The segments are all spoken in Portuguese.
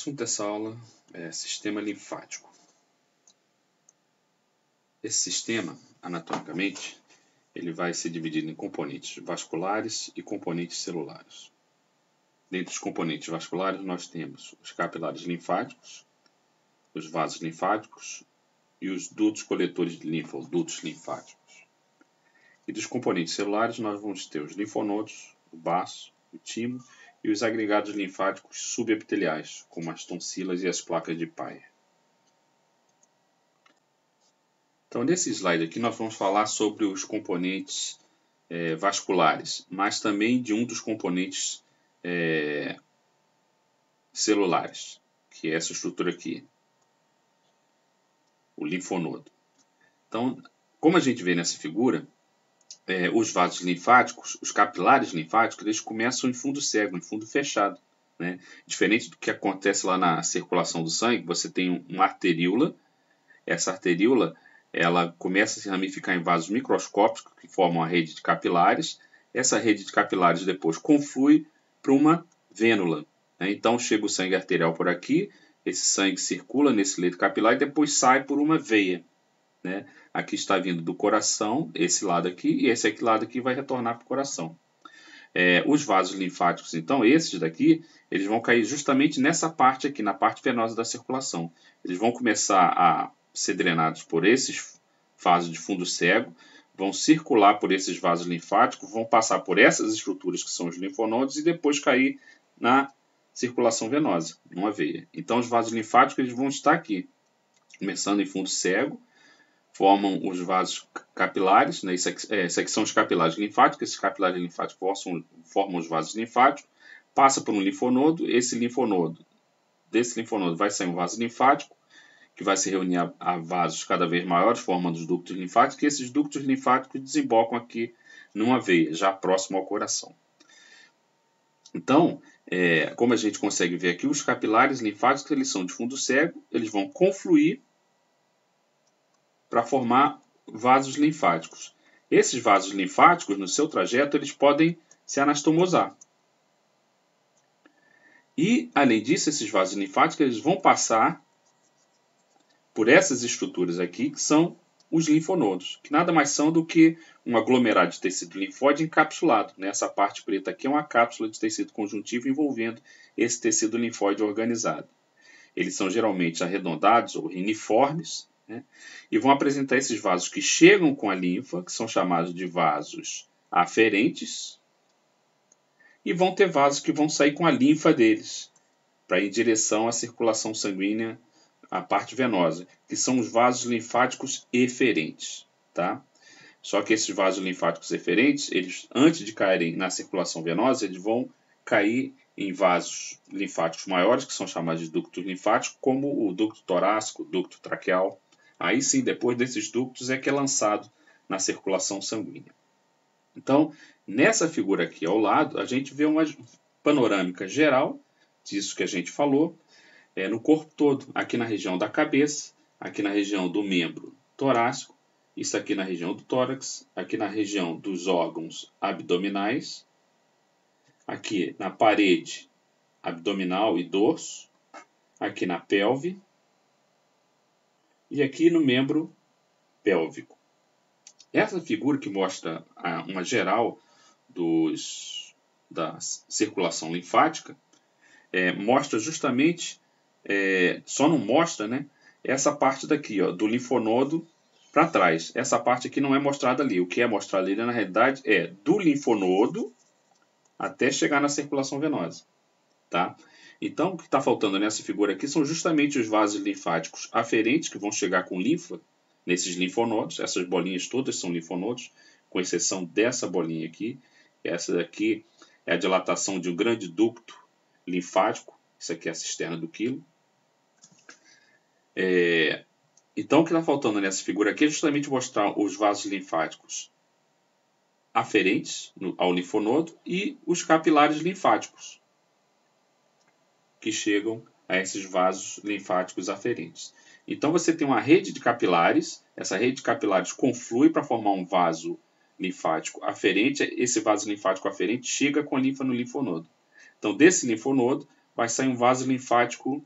assunto dessa aula é sistema linfático. Esse sistema, anatomicamente, ele vai ser dividido em componentes vasculares e componentes celulares. Dentre os componentes vasculares, nós temos os capilares linfáticos, os vasos linfáticos e os dutos coletores de linfa, ou dutos linfáticos. E dos componentes celulares, nós vamos ter os linfonodos, o baço, o timo e os agregados linfáticos subepiteliais, como as tonsilas e as placas de Peyer. Então, nesse slide aqui, nós vamos falar sobre os componentes vasculares, mas também de um dos componentes celulares, que é essa estrutura aqui, o linfonodo. Então, como a gente vê nessa figura, os vasos linfáticos, os capilares linfáticos, eles começam em fundo cego, em fundo fechado, né? Diferente do que acontece lá na circulação do sangue, você tem uma arteríola. Essa arteríola, ela começa a se ramificar em vasos microscópicos que formam a rede de capilares. Essa rede de capilares depois conflui para uma vênula, né? Então chega o sangue arterial por aqui, esse sangue circula nesse leito capilar e depois sai por uma veia, né? Aqui está vindo do coração, esse lado aqui, e esse aqui lado aqui vai retornar para o coração. Os vasos linfáticos, então, esses daqui, eles vão cair justamente nessa parte aqui, na parte venosa da circulação. Eles vão começar a ser drenados por esses vasos de fundo cego, vão circular por esses vasos linfáticos, vão passar por essas estruturas que são os linfonodos e depois cair na circulação venosa, numa veia. Então, os vasos linfáticos eles vão estar aqui, começando em fundo cego, formam os vasos capilares, né? Esses aqui são os capilares linfáticos, esses capilares linfáticos formam os vasos linfáticos, passa por um linfonodo, desse linfonodo vai sair um vaso linfático, que vai se reunir a vasos cada vez maiores, formando os ductos linfáticos, e esses ductos linfáticos desembocam aqui numa veia, já próximo ao coração. Então, como a gente consegue ver aqui, os capilares linfáticos eles são de fundo cego, eles vão confluir para formar vasos linfáticos. Esses vasos linfáticos, no seu trajeto, eles podem se anastomosar. E, além disso, esses vasos linfáticos eles vão passar por essas estruturas aqui, que são os linfonodos, que nada mais são do que um aglomerado de tecido linfóide encapsulado. Essa parte preta aqui é uma cápsula de tecido conjuntivo envolvendo esse tecido linfóide organizado. Eles são geralmente arredondados ou reniformes, né? E vão apresentar esses vasos que chegam com a linfa, que são chamados de vasos aferentes, e vão ter vasos que vão sair com a linfa deles, para ir em direção à circulação sanguínea, à parte venosa, que são os vasos linfáticos eferentes, tá? Só que esses vasos linfáticos eferentes, eles, antes de caírem na circulação venosa, eles vão cair em vasos linfáticos maiores, que são chamados de ductos linfáticos, como o ducto torácico, o ducto traqueal. Aí sim, depois desses ductos é que é lançado na circulação sanguínea. Então, nessa figura aqui ao lado, a gente vê uma panorâmica geral disso que a gente falou, no corpo todo, aqui na região da cabeça, aqui na região do membro torácico, isso aqui na região do tórax, aqui na região dos órgãos abdominais, aqui na parede abdominal e dorso, aqui na pelve e aqui no membro pélvico. Essa figura que mostra uma geral da circulação linfática mostra justamente, só não mostra, né, essa parte daqui, ó, do linfonodo para trás. Essa parte aqui não é mostrada ali. O que é mostrado ali, na realidade, é do linfonodo até chegar na circulação venosa, tá? Então, o que está faltando nessa figura aqui são justamente os vasos linfáticos aferentes, que vão chegar com linfa nesses linfonodos. Essas bolinhas todas são linfonodos, com exceção dessa bolinha aqui. Essa daqui é a dilatação de um grande ducto linfático. Isso aqui é a cisterna do quilo. Então, o que está faltando nessa figura aqui é justamente mostrar os vasos linfáticos aferentes ao linfonodo e os capilares linfáticos que chegam a esses vasos linfáticos aferentes. Então você tem uma rede de capilares, essa rede de capilares conflui para formar um vaso linfático aferente, esse vaso linfático aferente chega com a linfa no linfonodo. Então desse linfonodo vai sair um vaso linfático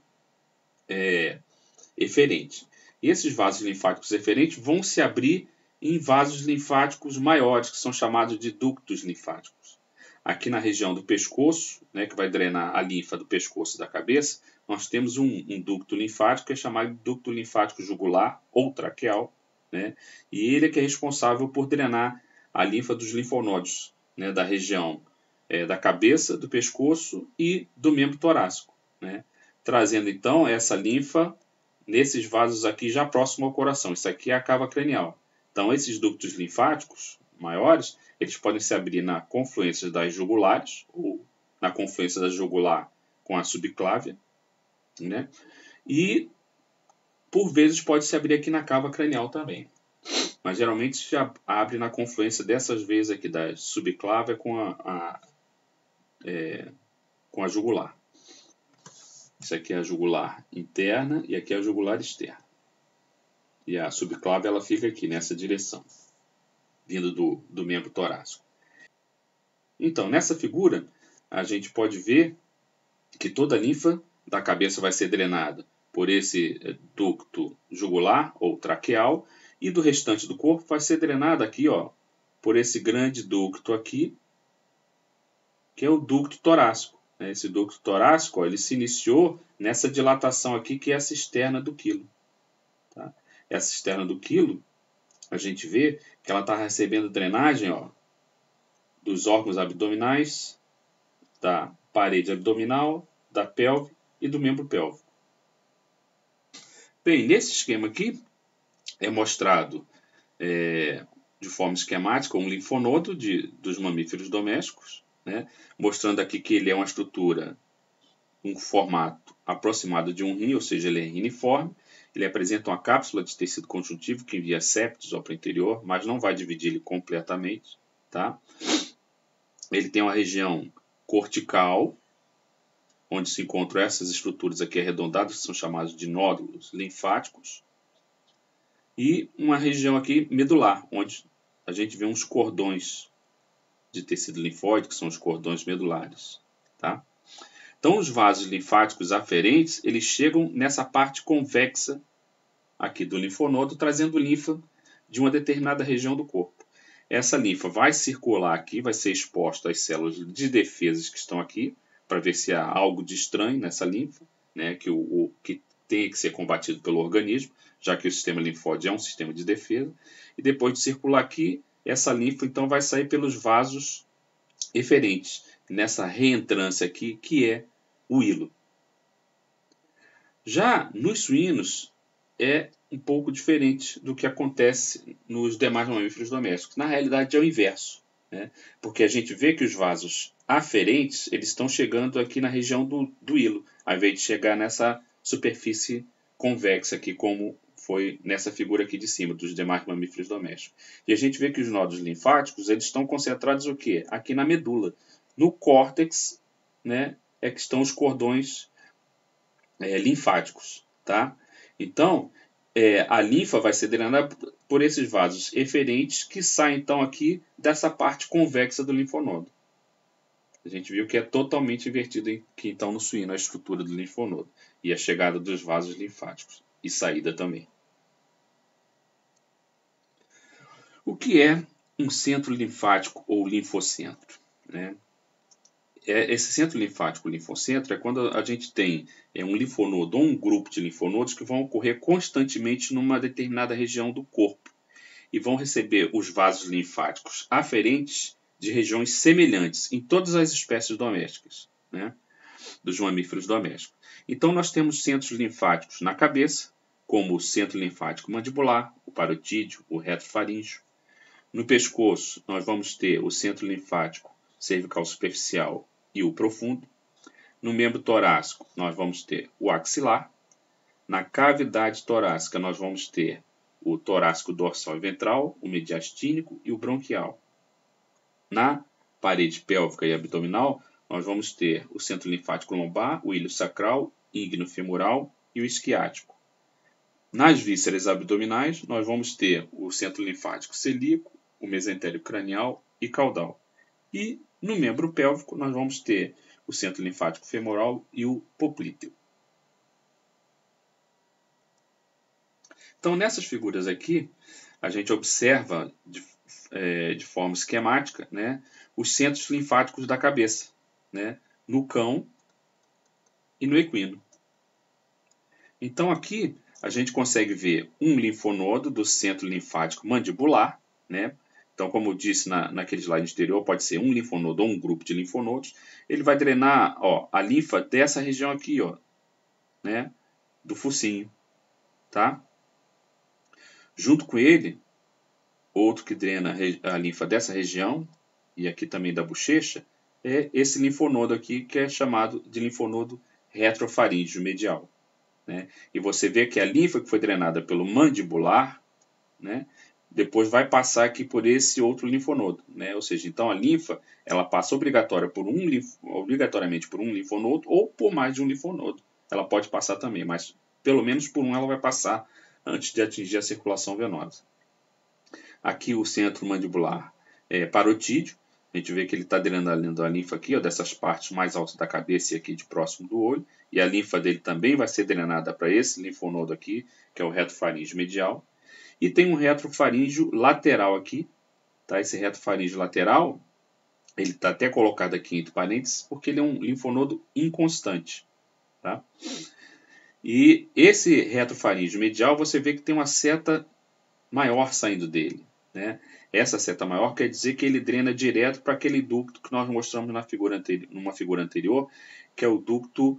eferente. E esses vasos linfáticos eferentes vão se abrir em vasos linfáticos maiores, que são chamados de ductos linfáticos. Aqui na região do pescoço, né, que vai drenar a linfa do pescoço e da cabeça, nós temos um ducto linfático que é chamado de ducto linfático jugular ou traqueal, né, e ele é que é responsável por drenar a linfa dos linfonodos, né, da região da cabeça, do pescoço e do membro torácico, né, trazendo então essa linfa nesses vasos aqui já próximo ao coração. Isso aqui é a cava cranial. Então, esses ductos linfáticos maiores, eles podem se abrir na confluência das jugulares, ou na confluência da jugular com a subclávia, né? E, por vezes, pode se abrir aqui na cava cranial também. Mas, geralmente, se abre na confluência dessas veias aqui da subclávia com a jugular. Isso aqui é a jugular interna e aqui é a jugular externa. E a subclávia ela fica aqui nessa direção, vindo do membro torácico. Então, nessa figura, a gente pode ver que toda a linfa da cabeça vai ser drenada por esse ducto jugular ou traqueal e do restante do corpo vai ser drenada aqui, ó, por esse grande ducto aqui, que é o ducto torácico. Esse ducto torácico, ó, ele se iniciou nessa dilatação aqui, que é a cisterna do quilo. Tá? Essa cisterna do quilo, a gente vê que ela está recebendo drenagem, ó, dos órgãos abdominais, da parede abdominal, da pelve e do membro pélvico. Bem, nesse esquema aqui é mostrado de forma esquemática um linfonodo dos mamíferos domésticos, né? Mostrando aqui que ele é uma estrutura, um formato aproximado de um rim, ou seja, ele é riniforme. Ele apresenta uma cápsula de tecido conjuntivo que envia septos para o interior, mas não vai dividir ele completamente. Tá? Ele tem uma região cortical, onde se encontram essas estruturas aqui arredondadas, que são chamadas de nódulos linfáticos, e uma região aqui medular, onde a gente vê uns cordões de tecido linfóide, que são os cordões medulares. Tá? Então, os vasos linfáticos aferentes, eles chegam nessa parte convexa aqui do linfonodo, trazendo linfa de uma determinada região do corpo. Essa linfa vai circular aqui, vai ser exposta às células de defesa que estão aqui, para ver se há algo de estranho nessa linfa, né, que tem que ser combatido pelo organismo, já que o sistema linfóide é um sistema de defesa. E depois de circular aqui, essa linfa então vai sair pelos vasos eferentes, nessa reentrância aqui, que é o hilo. Já nos suínos, é um pouco diferente do que acontece nos demais mamíferos domésticos. Na realidade, é o inverso, né? Porque a gente vê que os vasos aferentes eles estão chegando aqui na região do hilo, ao invés de chegar nessa superfície convexa aqui, como foi nessa figura aqui de cima, dos demais mamíferos domésticos. E a gente vê que os nódulos linfáticos eles estão concentrados o quê? Aqui na medula. No córtex, né, é que estão os cordões linfáticos. Tá? Então, a linfa vai ser drenada por esses vasos eferentes que saem então aqui dessa parte convexa do linfonodo. A gente viu que é totalmente invertido aqui então no suíno a estrutura do linfonodo e a chegada dos vasos linfáticos e saída também. O que é um centro linfático ou linfocentro? Né? Esse centro linfático, o linfocentro, é quando a gente tem um linfonodo ou um grupo de linfonodos que vão ocorrer constantemente numa determinada região do corpo e vão receber os vasos linfáticos aferentes de regiões semelhantes em todas as espécies domésticas, né, dos mamíferos domésticos. Então, nós temos centros linfáticos na cabeça, como o centro linfático mandibular, o parotídeo, o retrofaríngeo. No pescoço, nós vamos ter o centro linfático cervical superficial e o profundo. No membro torácico, nós vamos ter o axilar. Na cavidade torácica, nós vamos ter o torácico dorsal e ventral, o mediastínico e o bronquial. Na parede pélvica e abdominal, nós vamos ter o centro linfático lombar, o ilho sacral, ígneo femoral e o isquiático. Nas vísceras abdominais, nós vamos ter o centro linfático celíaco, o mesentérico cranial e caudal. E no membro pélvico, nós vamos ter o centro linfático femoral e o poplíteo. Então, nessas figuras aqui, a gente observa de forma esquemática, né, os centros linfáticos da cabeça, né, no cão e no equino. Então, aqui a gente consegue ver um linfonodo do centro linfático mandibular, né? Então, como eu disse naquele slide anterior, pode ser um linfonodo ou um grupo de linfonodos. Ele vai drenar, ó, a linfa dessa região aqui, ó, né, do focinho, tá? Junto com ele, outro que drena a linfa dessa região, e aqui também da bochecha, é esse linfonodo aqui, que é chamado de linfonodo retrofaríngeo medial, né? E você vê que a linfa que foi drenada pelo mandibular, né, depois vai passar aqui por esse outro linfonodo, né? Ou seja, então a linfa ela passa obrigatoriamente por um linfonodo ou por mais de um linfonodo. Ela pode passar também, mas pelo menos por um ela vai passar antes de atingir a circulação venosa. Aqui o centro mandibular é parotídeo. A gente vê que ele está drenando a linfa aqui, ó, dessas partes mais altas da cabeça e aqui de próximo do olho. E a linfa dele também vai ser drenada para esse linfonodo aqui, que é o retrofaríngeo medial. E tem um retrofaríngeo lateral aqui. Tá? Esse retrofaríngeo lateral, ele está até colocado aqui entre parênteses, porque ele é um linfonodo inconstante. Tá? E esse retrofaríngeo medial, você vê que tem uma seta maior saindo dele, né? Essa seta maior quer dizer que ele drena direto para aquele ducto que nós mostramos numa figura anterior, que é o ducto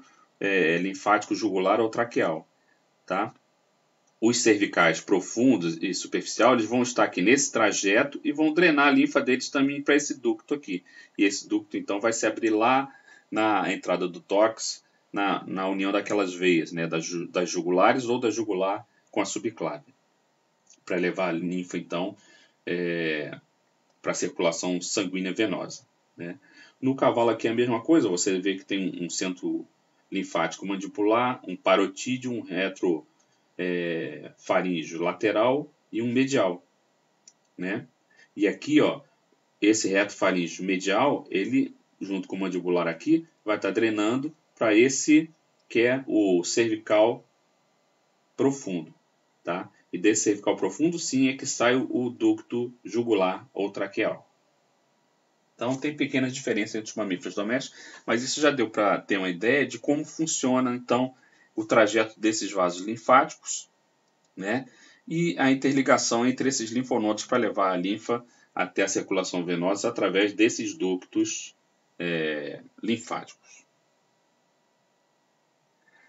linfático jugular ou traqueal. Tá? Os cervicais profundos e superficial eles vão estar aqui nesse trajeto e vão drenar a linfa deles também para esse ducto aqui. E esse ducto então vai se abrir lá na entrada do tórax, na união daquelas veias, né? das jugulares ou da jugular com a subclave, para levar a linfa, então, para a circulação sanguínea venosa. Né? No cavalo aqui é a mesma coisa, você vê que tem um centro linfático mandibular, um parotídeo, um retrofaríngeo lateral e um medial. Né? E aqui, ó, esse retrofaríngeo medial, ele, junto com o mandibular aqui, vai estar drenando para esse que é o cervical profundo. Tá? E desse cervical profundo, sim, é que sai o ducto jugular ou traqueal. Então, tem pequenas diferenças entre os mamíferos domésticos, mas isso já deu para ter uma ideia de como funciona, então, o trajeto desses vasos linfáticos, né? E a interligação entre esses linfonodos para levar a linfa até a circulação venosa através desses ductos linfáticos.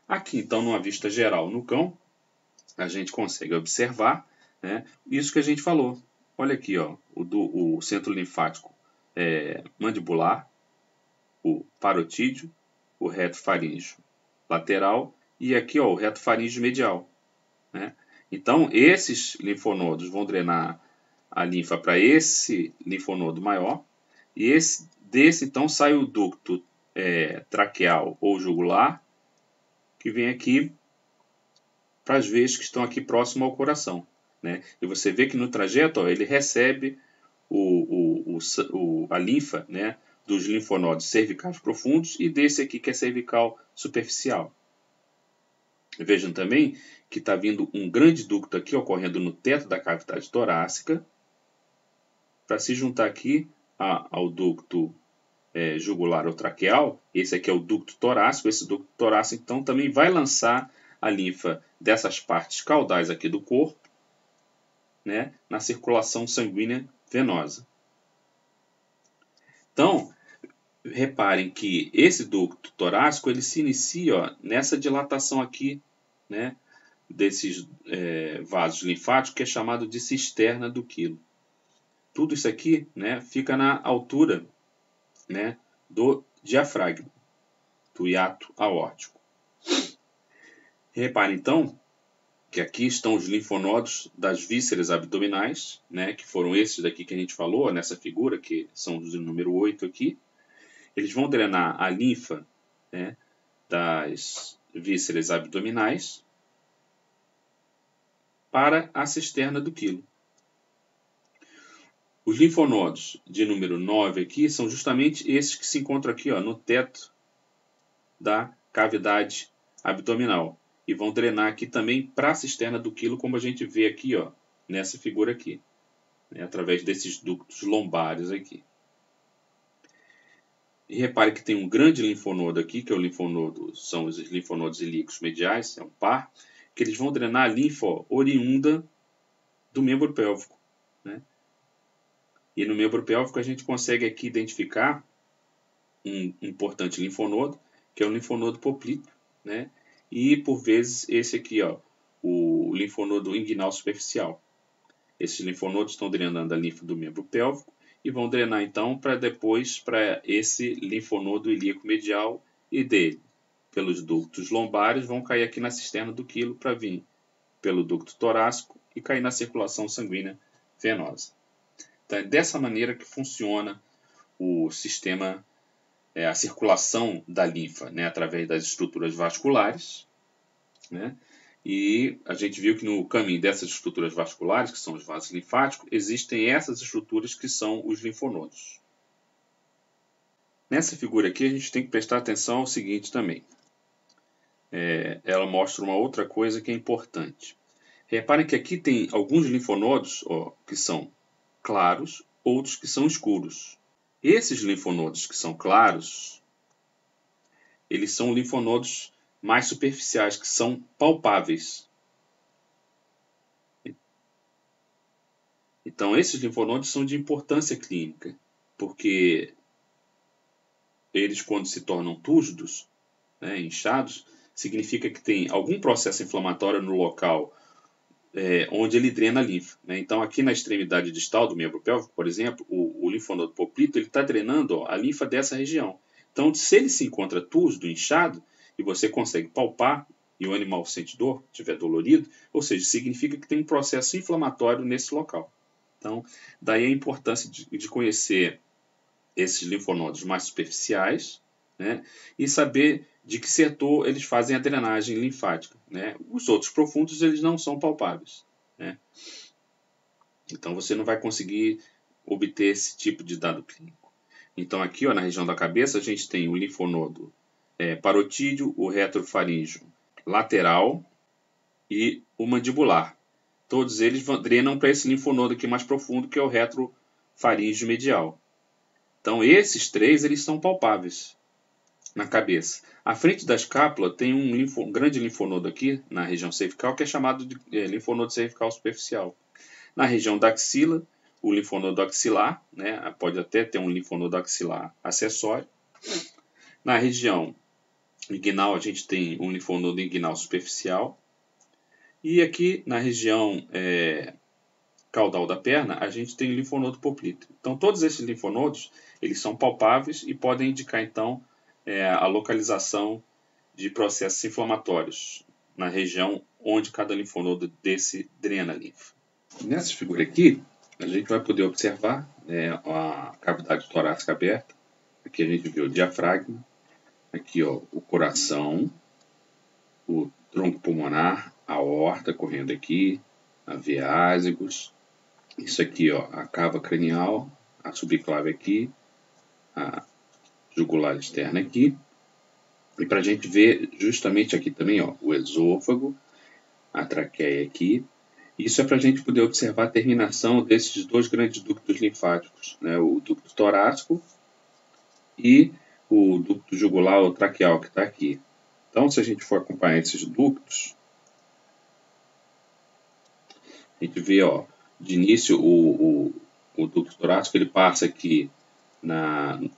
Aqui, então, numa vista geral no cão, a gente consegue observar, né, isso que a gente falou. Olha aqui, ó, o centro linfático mandibular, o parotídeo, o retrofaríngeo lateral e aqui, ó, o retrofaríngeo medial. Né? Então, esses linfonodos vão drenar a linfa para esse linfonodo maior e desse então sai o ducto traqueal ou jugular que vem aqui para as veias que estão aqui próximo ao coração. Né? E você vê que no trajeto, ó, ele recebe a linfa, né, dos linfonodos cervicais profundos e desse aqui que é cervical superficial. Vejam também que está vindo um grande ducto aqui ocorrendo no teto da cavidade torácica para se juntar aqui ao ducto jugular ou traqueal. Esse aqui é o ducto torácico. Esse ducto torácico então também vai lançar a linfa dessas partes caudais aqui do corpo, né, na circulação sanguínea venosa. Então, reparem que esse ducto torácico ele se inicia, ó, nessa dilatação aqui, né, desses vasos linfáticos, que é chamado de cisterna do quilo. Tudo isso aqui, né, fica na altura, né, do diafragma, do hiato aórtico. Reparem então que aqui estão os linfonodos das vísceras abdominais, né, que foram esses daqui que a gente falou nessa figura, que são os do número 8 aqui. Eles vão drenar a linfa, né, das vísceras abdominais para a cisterna do quilo. Os linfonodos de número 9 aqui são justamente esses que se encontram aqui, ó, no teto da cavidade abdominal. e vão drenar aqui também para a cisterna do quilo, como a gente vê aqui, ó, nessa figura aqui, né, através desses ductos lombares aqui. E repare que tem um grande linfonodo aqui, que é o linfonodo, são os linfonodos ilíacos mediais, é um par, que eles vão drenar a linfa oriunda do membro pélvico, né? E no membro pélvico a gente consegue aqui identificar um importante linfonodo, que é o linfonodo poplíteo, né? E por vezes esse aqui, ó, o linfonodo inguinal superficial. Esses linfonodos estão drenando a linfa do membro pélvico e vão drenar então para esse linfonodo ilíaco medial, e dele, pelos ductos lombares, vão cair aqui na cisterna do quilo para vir pelo ducto torácico e cair na circulação sanguínea venosa. Então é dessa maneira que funciona o sistema, a circulação da linfa, né, através das estruturas vasculares, né? E a gente viu que no caminho dessas estruturas vasculares, que são os vasos linfáticos, existem essas estruturas que são os linfonodos. Nessa figura aqui a gente tem que prestar atenção ao seguinte também. Ela mostra uma outra coisa que é importante. Reparem que aqui tem alguns linfonodos, ó, que são claros, outros que são escuros. Esses linfonodos que são claros, eles são linfonodos mais superficiais, que são palpáveis. Então, esses linfonodos são de importância clínica, porque eles, quando se tornam túrgidos, né, inchados, significa que tem algum processo inflamatório no local onde ele drena a linfa, né? Então, aqui na extremidade distal do membro pélvico, por exemplo, o linfonodo poplíteo está drenando, ó, a linfa dessa região. Então, se ele se encontra túrgido, inchado, e você consegue palpar, e o animal sente dor, estiver dolorido, ou seja, significa que tem um processo inflamatório nesse local. Então, daí a importância de conhecer esses linfonodos mais superficiais, né, e saber de que setor eles fazem a drenagem linfática, né? Os outros profundos eles não são palpáveis, né? Então você não vai conseguir obter esse tipo de dado clínico. Então aqui, ó, na região da cabeça a gente tem o linfonodo parotídeo, o retrofaríngeo lateral e o mandibular. Todos eles drenam para esse linfonodo aqui mais profundo, que é o retrofaríngeo medial. Então esses três eles são palpáveis na cabeça. À frente da escápula tem um grande linfonodo aqui na região cervical, que é chamado de linfonodo cervical superficial. Na região da axila, o linfonodo axilar, né, pode até ter um linfonodo axilar acessório. Na região inguinal, a gente tem um linfonodo inguinal superficial. E aqui na região caudal da perna, a gente tem o linfonodo poplíteo. Então, todos esses linfonodos eles são palpáveis e podem indicar, então, a localização de processos inflamatórios na região onde cada linfonodo desse drena a linfa. Nessa figura aqui, a gente vai poder observar a cavidade torácica aberta. Aqui a gente vê o diafragma, aqui ó, o coração, o tronco pulmonar, a aorta correndo aqui, a veia ásicos, isso aqui ó, a cava cranial, a subclave aqui, a jugular externa aqui, e para a gente ver justamente aqui também ó, o esôfago, a traqueia aqui. Isso é para a gente poder observar a terminação desses dois grandes ductos linfáticos, né? O ducto torácico e o ducto jugular ou traqueal que está aqui. Então, se a gente for acompanhar esses ductos, a gente vê, ó, de início o ducto torácico ele passa aqui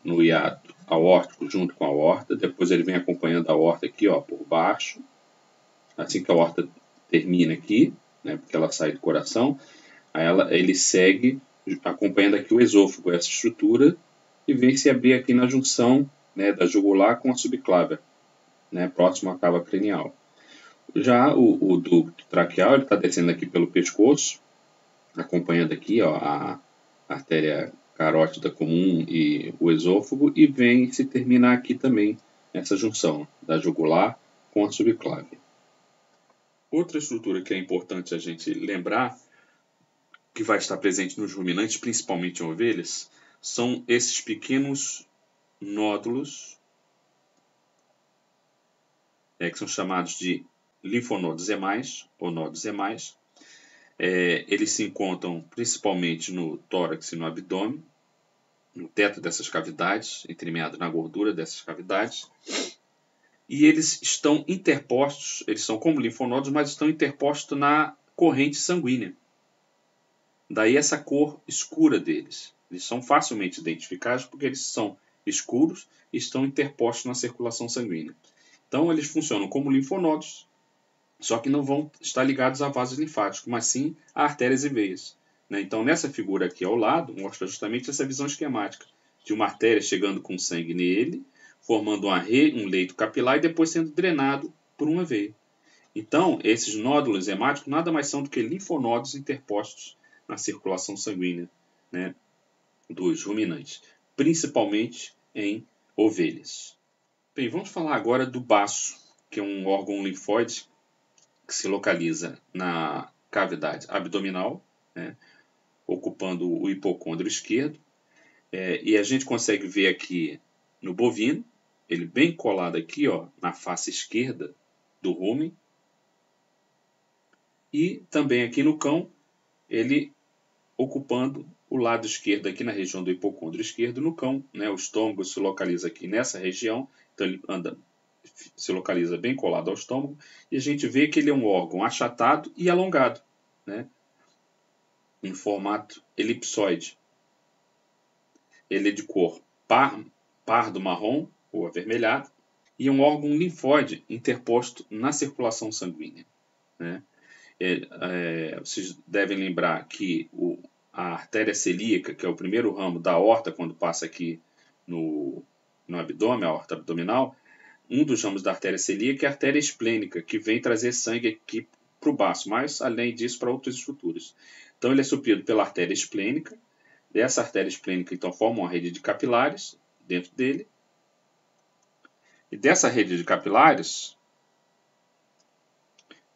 no hiato aórtico junto com a aorta, depois ele vem acompanhando a aorta aqui ó, por baixo, assim que a aorta termina aqui, né, porque ela sai do coração, aí ele segue acompanhando aqui o esôfago, essa estrutura, e vem se abrir aqui na junção, né, da jugular com a subclávia, né, próximo à cava cranial. Já o ducto traqueal está descendo aqui pelo pescoço, acompanhando aqui ó, a artéria carótida comum e o esôfago, e vem se terminar aqui também essa junção da jugular com a subclávia. Outra estrutura que é importante a gente lembrar, que vai estar presente nos ruminantes, principalmente em ovelhas, são esses pequenos nódulos, que são chamados de linfonodos hemais, ou nodos hemais. Eles se encontram principalmente no tórax e no abdômen, no teto dessas cavidades, entremeado na gordura dessas cavidades. E eles estão interpostos, eles são como linfonodos, mas estão interpostos na corrente sanguínea. Daí essa cor escura deles. Eles são facilmente identificáveis porque eles são escuros e estão interpostos na circulação sanguínea. Então eles funcionam como linfonodos, só que não vão estar ligados a vasos linfáticos, mas sim a artérias e veias. Então nessa figura aqui ao lado, mostra justamente essa visão esquemática de uma artéria chegando com sangue nele, formando um leito capilar e depois sendo drenado por uma veia. Então, esses nódulos hemáticos nada mais são do que linfonodos interpostos na circulação sanguínea, né, dos ruminantes, principalmente em ovelhas. Bem, vamos falar agora do baço, que é um órgão linfóide que se localiza na cavidade abdominal, né, ocupando o hipocôndrio esquerdo. E a gente consegue ver aqui no bovino, ele bem colado aqui, ó, na face esquerda do rumen. E também aqui no cão, ele ocupando o lado esquerdo aqui na região do hipocôndrio esquerdo no cão. Né? O estômago se localiza aqui nessa região, então ele se localiza bem colado ao estômago. E a gente vê que ele é um órgão achatado e alongado, né? Em formato elipsoide. Ele é de cor pardo-marrom ou avermelhado e é um órgão linfóide interposto na circulação sanguínea. Né? Vocês devem lembrar que a artéria celíaca, que é o primeiro ramo da aorta, quando passa aqui no abdômen, a aorta abdominal, um dos ramos da artéria celíaca é a artéria esplênica, que vem trazer sangue aqui para o baço, mas além disso para outras estruturas. Então ele é suprido pela artéria esplênica. Dessa artéria esplênica, então, forma uma rede de capilares dentro dele. E dessa rede de capilares,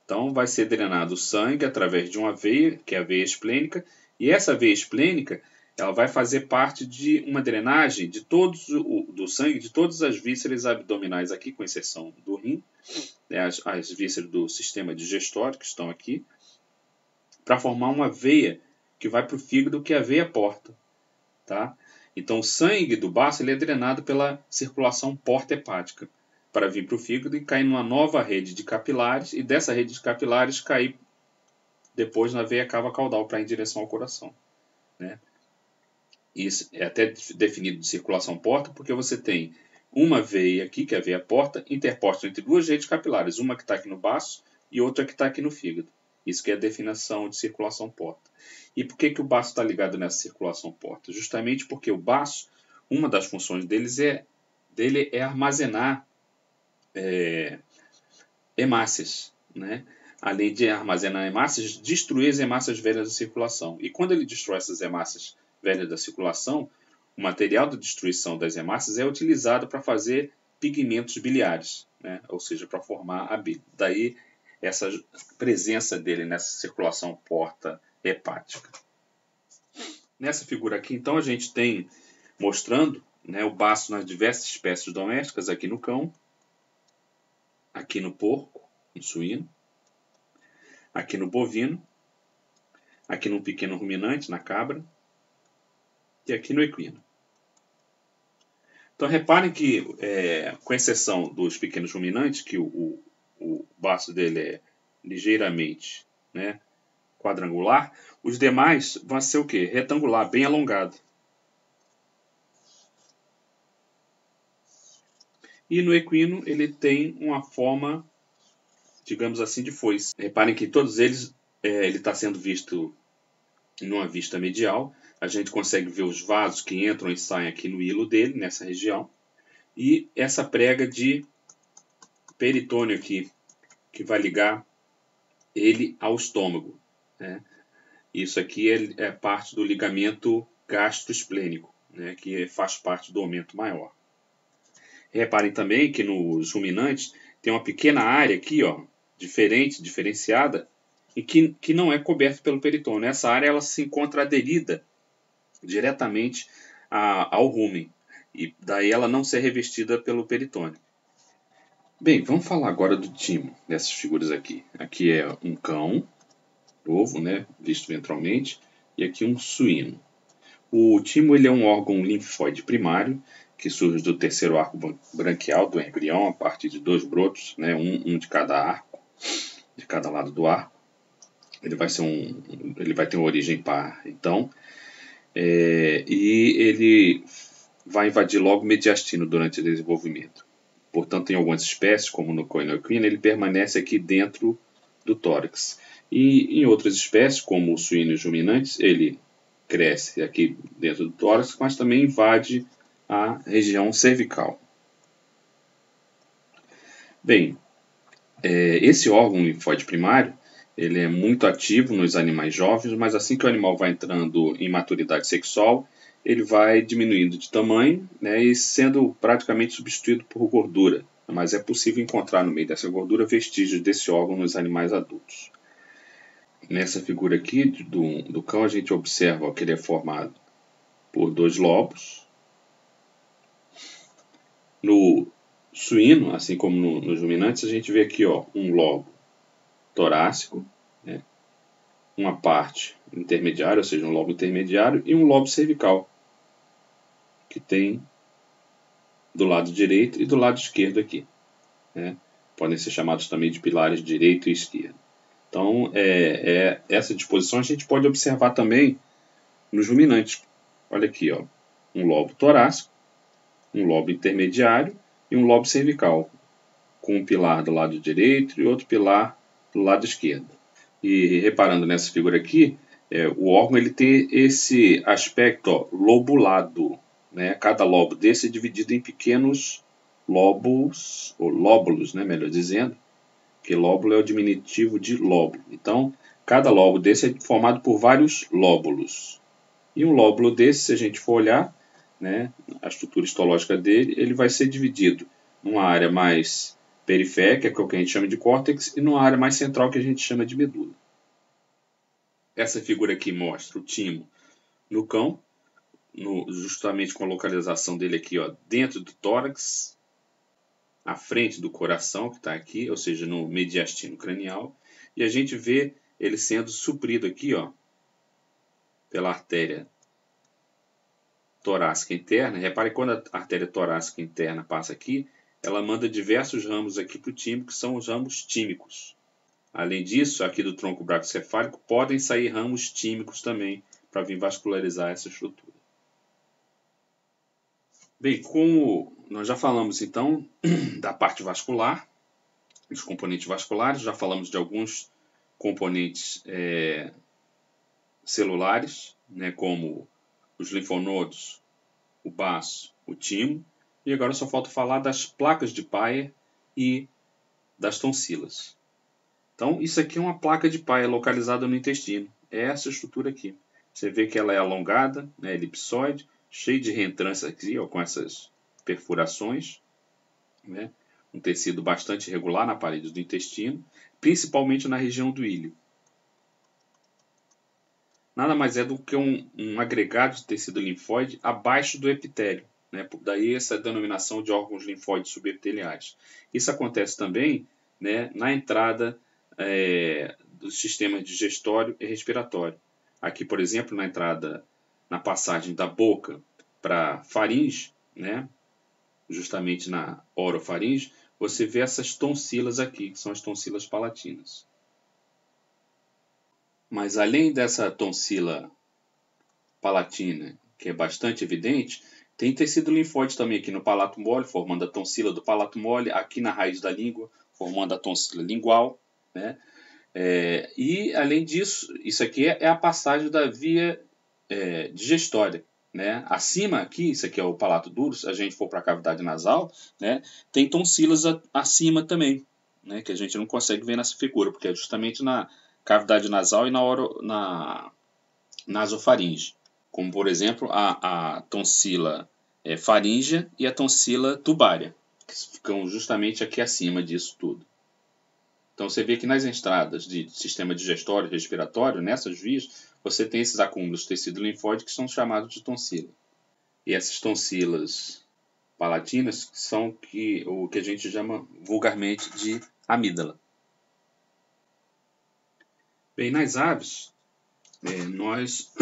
então, vai ser drenado o sangue através de uma veia, que é a veia esplênica. E essa veia esplênica, ela vai fazer parte de uma drenagem de do sangue de todas as vísceras abdominais aqui, com exceção do rim, né, as vísceras do sistema digestório que estão aqui, para formar uma veia que vai para o fígado, que é a veia porta. Tá? Então, o sangue do baço ele é drenado pela circulação porta-hepática para vir para o fígado e cair numa nova rede de capilares, e dessa rede de capilares cair depois na veia cava caudal para ir em direção ao coração. Né? Isso é até definido de circulação porta porque você tem uma veia aqui, que é a veia porta, interposta entre duas redes capilares, uma que está aqui no baço e outra que está aqui no fígado. Isso que é a definição de circulação porta. E por que o baço está ligado nessa circulação porta? Justamente porque o baço, uma das funções dele é armazenar hemácias, né? Além de armazenar hemácias, destruir as hemácias velhas da circulação. E quando ele destrói essas hemácias velhas da circulação, o material de destruição das hemácias é utilizado para fazer pigmentos biliares, né? Ou seja, para formar a bile. Daí essa presença dele nessa circulação porta hepática. Nessa figura aqui, então, a gente tem mostrando, né, o baço nas diversas espécies domésticas, aqui no cão, aqui no porco, no suíno, aqui no bovino, aqui no pequeno ruminante, na cabra, e aqui no equino. Então reparem que, com exceção dos pequenos ruminantes, que o baço dele é ligeiramente, né, quadrangular, os demais vão ser o quê? Retangular, bem alongado. E no equino ele tem uma forma, digamos assim, de foice. Reparem que todos eles, ele está sendo visto numa vista medial. A gente consegue ver os vasos que entram e saem aqui no hilo dele, nessa região. E essa prega de peritônio aqui, que vai ligar ele ao estômago. Né? Isso aqui é parte do ligamento gastroesplênico, né? Que faz parte do aumento maior. Reparem também que nos ruminantes tem uma pequena área aqui, ó, diferenciada, e que não é coberta pelo peritônio. Essa área ela se encontra aderida diretamente ao rumen, e daí ela não ser revestida pelo peritônio. Bem, vamos falar agora do timo, dessas figuras aqui. Aqui é um cão, ovo, né, visto ventralmente, e aqui um suíno. O timo ele é um órgão linfóide primário, que surge do terceiro arco branquial do embrião, a partir de 2 brotos, né, um de cada arco, de cada lado do arco. Ele vai ter uma origem par, então, e ele vai invadir logo o mediastino durante o desenvolvimento. Portanto, em algumas espécies, como no Coinoquina, ele permanece aqui dentro do tórax. E em outras espécies, como o suínos ruminantes, ele cresce aqui dentro do tórax, mas também invade a região cervical. Bem, esse órgão linfóide primário ele é muito ativo nos animais jovens, mas assim que o animal vai entrando em maturidade sexual, ele vai diminuindo de tamanho, né, e sendo praticamente substituído por gordura. Mas é possível encontrar no meio dessa gordura vestígios desse órgão nos animais adultos. Nessa figura aqui do cão, a gente observa que ele é formado por 2 lobos. No suíno, assim como nos ruminantes, a gente vê aqui um lobo torácico, né, uma parte intermediária, ou seja, um lobo intermediário, e um lobo cervical, que tem do lado direito e do lado esquerdo aqui. Né? Podem ser chamados também de pilares direito e esquerdo. Então, essa disposição a gente pode observar também nos ruminantes. Olha aqui, um lobo torácico, um lobo intermediário e um lobo cervical, com um pilar do lado direito e outro pilar do lado esquerdo. E reparando nessa figura aqui, o órgão ele tem esse aspecto lobulado. Né? Cada lobo desse é dividido em pequenos lobos, ou lóbulos, né, melhor dizendo, que lóbulo é o diminutivo de lobo. Então, cada lobo desse é formado por vários lóbulos. E um lóbulo desse, se a gente for olhar, né, a estrutura histológica dele, ele vai ser dividido numa área mais periférica, que é o que a gente chama de córtex, e numa área mais central, que a gente chama de medula. Essa figura aqui mostra o timo no cão, justamente com a localização dele aqui dentro do tórax, à frente do coração, que está aqui, ou seja, no mediastino cranial, e a gente vê ele sendo suprido aqui pela artéria torácica interna. Repare que quando a artéria torácica interna passa aqui, ela manda diversos ramos aqui para o timo, que são os ramos tímicos. Além disso, aqui do tronco bracocefálico podem sair ramos tímicos também, para vir vascularizar essa estrutura. Bem, como nós já falamos então da parte vascular, dos componentes vasculares, já falamos de alguns componentes celulares, né, como os linfonodos, o baço, o timo, e agora só falta falar das placas de Peyer e das tonsilas. Então, isso aqui é uma placa de Peyer localizada no intestino. É essa estrutura aqui. Você vê que ela é alongada, né, elipsoide, cheia de reentrância aqui, com essas perfurações, né, um tecido bastante irregular na parede do intestino, principalmente na região do íleo. Nada mais é do que um agregado de tecido linfóide abaixo do epitélio. Né, daí essa denominação de órgãos linfóides subepiteliais. Isso acontece também, né, na entrada do sistema digestório e respiratório. Aqui, por exemplo, na entrada, na passagem da boca para a faringe, né, justamente na orofaringe, você vê essas tonsilas aqui, que são as tonsilas palatinas. Mas além dessa tonsila palatina, que é bastante evidente, tem tecido linfóide também aqui no palato mole, formando a tonsila do palato mole, aqui na raiz da língua, formando a tonsila lingual, né? E, além disso, isso aqui é a passagem da via digestória. Né? Acima aqui, isso aqui é o palato duro, se a gente for para a cavidade nasal, né, tem tonsilas acima também, né, que a gente não consegue ver nessa figura, porque é justamente na cavidade nasal e na nasofaringe. Como, por exemplo, a tonsila faríngea e a tonsila tubária, que ficam justamente aqui acima disso tudo. Então, você vê que nas entradas de sistema digestório e respiratório, nessas vias, você tem esses acúmulos de tecido linfóide que são chamados de tonsila. E essas tonsilas palatinas, que são o que a gente chama vulgarmente de amígdala. Bem, nas aves, nós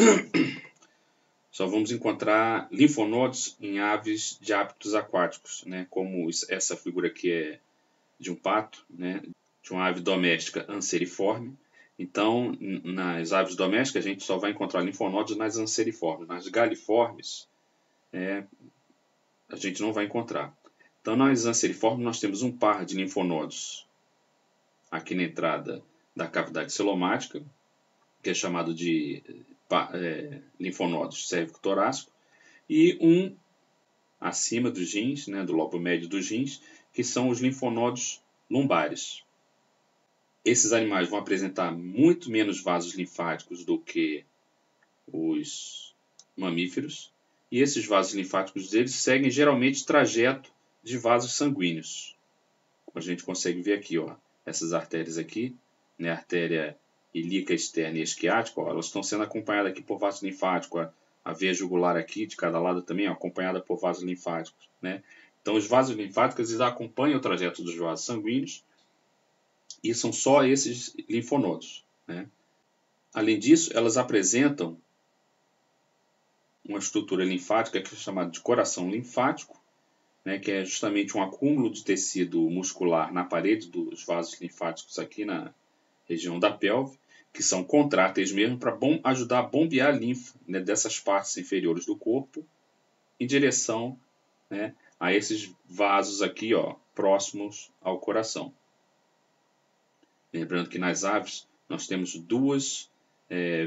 só vamos encontrar linfonodos em aves de hábitos aquáticos, né? Como essa figura aqui é de um pato, né? De uma ave doméstica anseriforme. Então, nas aves domésticas, a gente só vai encontrar linfonodos nas anseriformes. Nas galiformes, a gente não vai encontrar. Então, nas anseriformes, nós temos um par de linfonodos aqui na entrada da cavidade celomática, que é chamado de linfonodos cérvico-torácico, e um acima dos rins, né, do lobo médio dos rins, que são os linfonodos lumbares. Esses animais vão apresentar muito menos vasos linfáticos do que os mamíferos, e esses vasos linfáticos deles seguem geralmente trajeto de vasos sanguíneos. Como a gente consegue ver aqui, ó, essas artérias aqui, né, a artéria ilíaca externa e esquiática, ó, elas estão sendo acompanhadas aqui por vasos linfáticos, a veia jugular aqui de cada lado também, ó, acompanhada por vasos linfáticos, né? Então os vasos linfáticos eles acompanham o trajeto dos vasos sanguíneos e são só esses linfonodos, né? Além disso, elas apresentam uma estrutura linfática que é chamada de coração linfático, né, que é justamente um acúmulo de tecido muscular na parede dos vasos linfáticos aqui na região da pelve, que são contráteis mesmo para ajudar a bombear a linfa, né, dessas partes inferiores do corpo em direção, né, a esses vasos aqui, ó, próximos ao coração. Lembrando que nas aves nós temos duas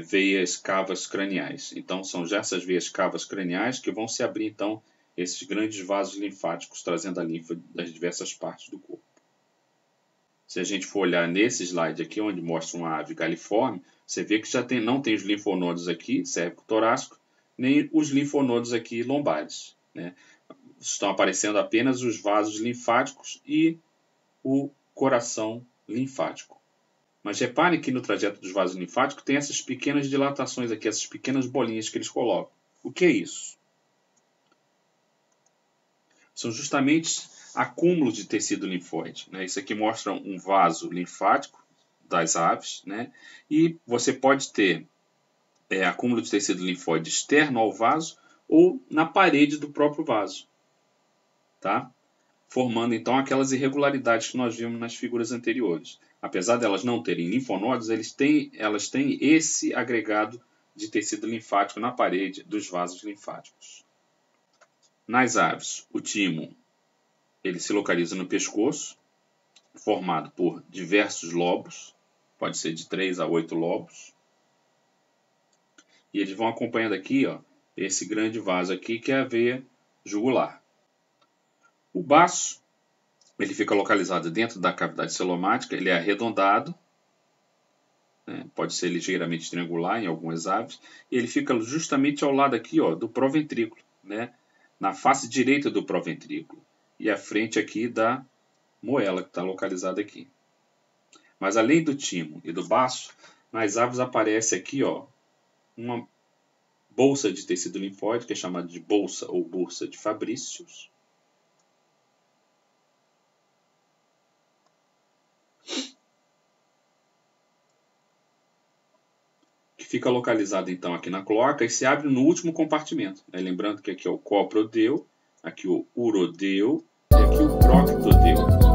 veias cavas craniais. Então são já essas veias cavas craniais que vão se abrir então esses grandes vasos linfáticos, trazendo a linfa das diversas partes do corpo. Se a gente for olhar nesse slide aqui, onde mostra uma ave galiforme, você vê que já não tem os linfonodos aqui, cérvico-torácico, nem os linfonodos aqui lombares, né? Estão aparecendo apenas os vasos linfáticos e o coração linfático. Mas reparem que no trajeto dos vasos linfáticos tem essas pequenas dilatações aqui, essas pequenas bolinhas que eles colocam. O que é isso? São justamente acúmulos de tecido linfóide, né? Isso aqui mostra um vaso linfático das aves, né? E você pode ter acúmulo de tecido linfóide externo ao vaso ou na parede do próprio vaso, tá? Formando então aquelas irregularidades que nós vimos nas figuras anteriores. Apesar de elas não terem linfonodos, elas têm esse agregado de tecido linfático na parede dos vasos linfáticos. Nas aves, o timo ele se localiza no pescoço, formado por diversos lobos, pode ser de 3 a 8 lobos. E eles vão acompanhando aqui, ó, esse grande vaso aqui que é a veia jugular. O baço ele fica localizado dentro da cavidade celomática, ele é arredondado, né, pode ser ligeiramente triangular em algumas aves, e ele fica justamente ao lado aqui, ó, do proventrículo, né, na face direita do proventrículo, e à frente aqui da moela, que está localizada aqui. Mas além do timo e do baço, nas aves aparece aqui, ó, uma bolsa de tecido linfóide, que é chamada de bolsa ou bursa de Fabricius. Que fica localizado então aqui na cloaca e se abre no último compartimento, né? Lembrando que aqui é o coprodeu, aqui o urodeu e aqui o proctodeu.